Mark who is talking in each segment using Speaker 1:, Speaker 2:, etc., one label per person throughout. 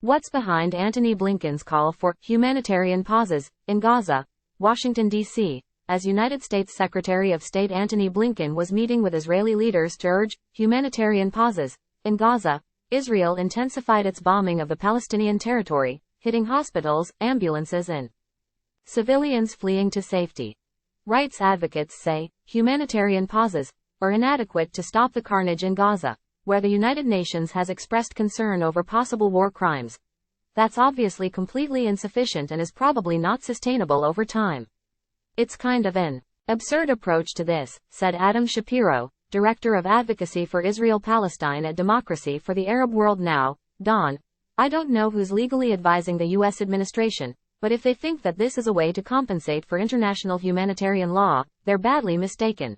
Speaker 1: What's behind Antony Blinken's call for humanitarian pauses in Gaza? Washington, D.C. As United States Secretary of State Antony Blinken was meeting with Israeli leaders to urge humanitarian pauses in Gaza, Israel intensified its bombing of the Palestinian territory, hitting hospitals, ambulances, and civilians fleeing to safety. Rights advocates say humanitarian pauses are inadequate to stop the carnage in Gaza, where the United Nations has expressed concern over possible war crimes. That's obviously completely insufficient and is probably not sustainable over time. It's kind of an absurd approach to this, said Adam Shapiro, Director of Advocacy for Israel-Palestine at Democracy for the Arab World Now, Dawn. I don't know who's legally advising the U.S. administration, but if they think that this is a way to compensate for international humanitarian law, they're badly mistaken.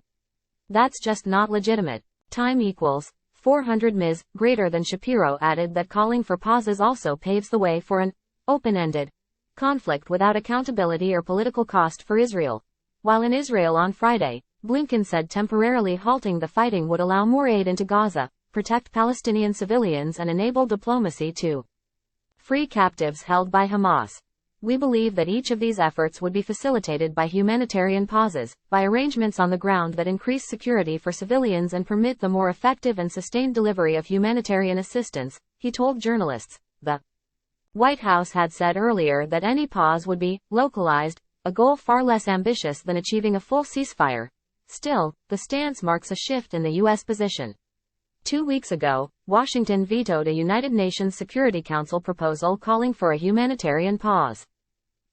Speaker 1: That's just not legitimate. Time equals 400 ms. Greater than Shapiro added that calling for pauses also paves the way for an open-ended conflict without accountability or political cost for Israel. While in Israel on Friday, Blinken said temporarily halting the fighting would allow more aid into Gaza, protect Palestinian civilians and enable diplomacy to free captives held by Hamas. We believe that each of these efforts would be facilitated by humanitarian pauses, by arrangements on the ground that increase security for civilians and permit the more effective and sustained delivery of humanitarian assistance, he told journalists. The White House had said earlier that any pause would be localized, a goal far less ambitious than achieving a full ceasefire. Still, the stance marks a shift in the U.S. position. 2 weeks ago, Washington vetoed a United Nations Security Council proposal calling for a humanitarian pause.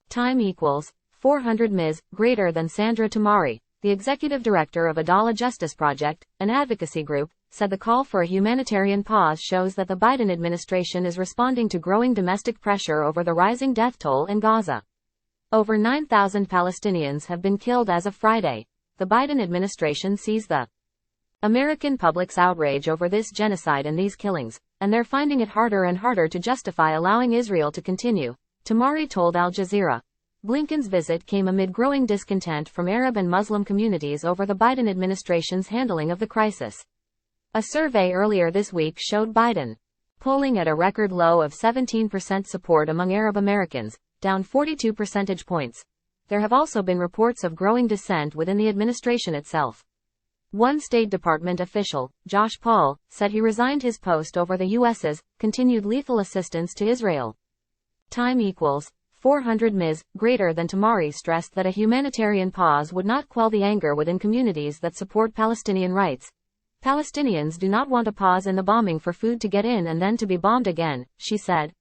Speaker 1: Time equals 400 ms. Greater than Sandra Tamari, the executive director of Adala Justice Project, an advocacy group, said the call for a humanitarian pause shows that the Biden administration is responding to growing domestic pressure over the rising death toll in Gaza. Over 9,000 Palestinians have been killed as of Friday. The Biden administration sees the American public's outrage over this genocide and these killings, and they're finding it harder and harder to justify allowing Israel to continue, Tamari told Al Jazeera. Blinken's visit came amid growing discontent from Arab and Muslim communities over the Biden administration's handling of the crisis. A survey earlier this week showed Biden polling at a record low of 17% support among Arab Americans, down 42 percentage points. There have also been reports of growing dissent within the administration itself. One State Department official, Josh Paul, said he resigned his post over the U.S.'s continued lethal assistance to Israel. Time equals 400 ms. Greater than Tamari stressed that a humanitarian pause would not quell the anger within communities that support Palestinian rights. Palestinians do not want a pause in the bombing for food to get in and then to be bombed again, she said.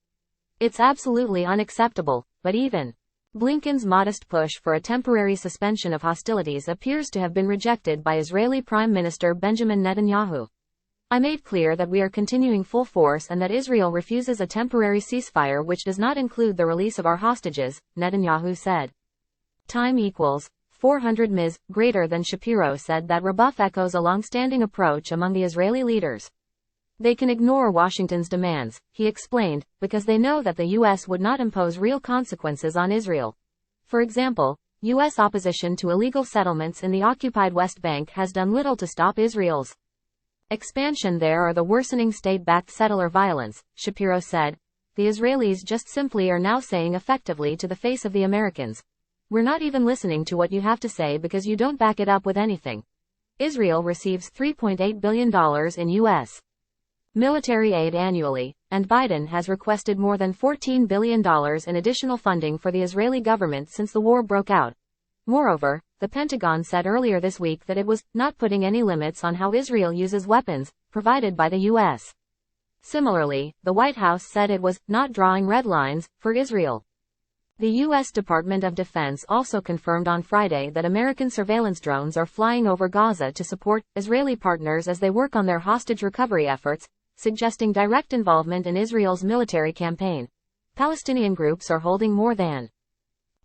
Speaker 1: It's absolutely unacceptable, but even Blinken's modest push for a temporary suspension of hostilities appears to have been rejected by Israeli Prime Minister Benjamin Netanyahu. I made clear that we are continuing full force and that Israel refuses a temporary ceasefire which does not include the release of our hostages, Netanyahu said. Time equals 400 ms. Greater than Shapiro said that rebuff echoes a long-standing approach among the Israeli leaders. They can ignore Washington's demands, he explained, because they know that the U.S. would not impose real consequences on Israel. For example, U.S. opposition to illegal settlements in the occupied West Bank has done little to stop Israel's expansion there or the worsening state-backed settler violence, Shapiro said. The Israelis just simply are now saying effectively to the face of the Americans, we're not even listening to what you have to say because you don't back it up with anything. Israel receives $3.8 billion in U.S. military aid annually, and Biden has requested more than $14 billion in additional funding for the Israeli government since the war broke out. Moreover, the Pentagon said earlier this week that it was not putting any limits on how Israel uses weapons provided by the U.S. Similarly, the White House said it was not drawing red lines for Israel. The U.S. Department of Defense also confirmed on Friday that American surveillance drones are flying over Gaza to support Israeli partners as they work on their hostage recovery efforts, suggesting direct involvement in Israel's military campaign. Palestinian groups are holding more than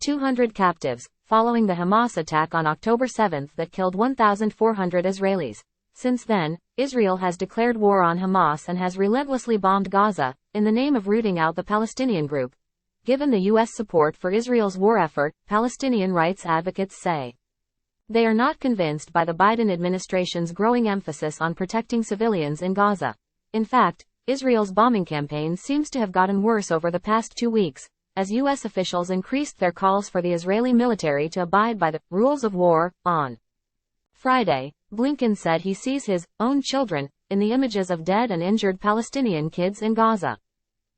Speaker 1: 200 captives, following the Hamas attack on October 7 that killed 1,400 Israelis. Since then, Israel has declared war on Hamas and has relentlessly bombed Gaza, in the name of rooting out the Palestinian group. Given the U.S. support for Israel's war effort, Palestinian rights advocates say they are not convinced by the Biden administration's growing emphasis on protecting civilians in Gaza. In fact, Israel's bombing campaign seems to have gotten worse over the past 2 weeks, as U.S. officials increased their calls for the Israeli military to abide by the rules of war. On Friday, Blinken said he sees his own children in the images of dead and injured Palestinian kids in Gaza.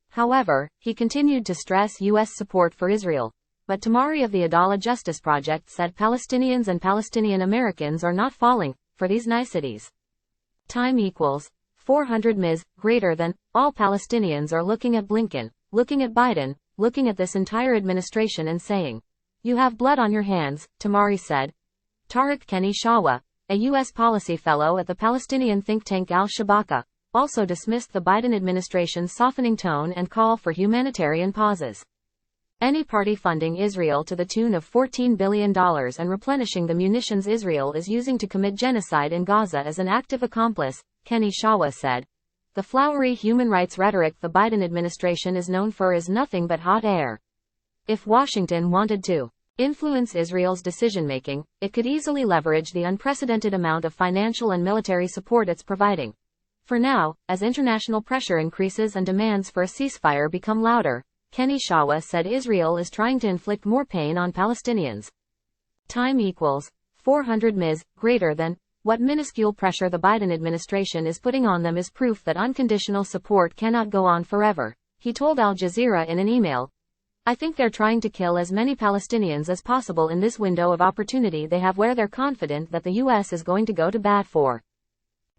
Speaker 1: However, he continued to stress U.S. support for Israel. But Tamari of the Adala Justice Project said Palestinians and Palestinian Americans are not falling for these niceties. Time equals 400 ms. Greater than. All Palestinians are looking at Blinken, looking at Biden, looking at this entire administration and saying, "You have blood on your hands," Tamari said. Tariq Kenny Shawa, a U.S. policy fellow at the Palestinian think tank Al-Shabaka, also dismissed the Biden administration's softening tone and call for humanitarian pauses. Any party funding Israel to the tune of $14 billion and replenishing the munitions Israel is using to commit genocide in Gaza as an active accomplice, Kenny Shawa said. The flowery human rights rhetoric the Biden administration is known for is nothing but hot air. If Washington wanted to influence Israel's decision-making, it could easily leverage the unprecedented amount of financial and military support it's providing. For now, as international pressure increases and demands for a ceasefire become louder, Kenny Shawa said Israel is trying to inflict more pain on Palestinians. Time equals 400 ms. Greater than. What minuscule pressure the Biden administration is putting on them is proof that unconditional support cannot go on forever, he told Al Jazeera in an email. I think they're trying to kill as many Palestinians as possible in this window of opportunity they have where they're confident that the U.S. is going to go to bat for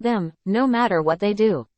Speaker 1: them, no matter what they do.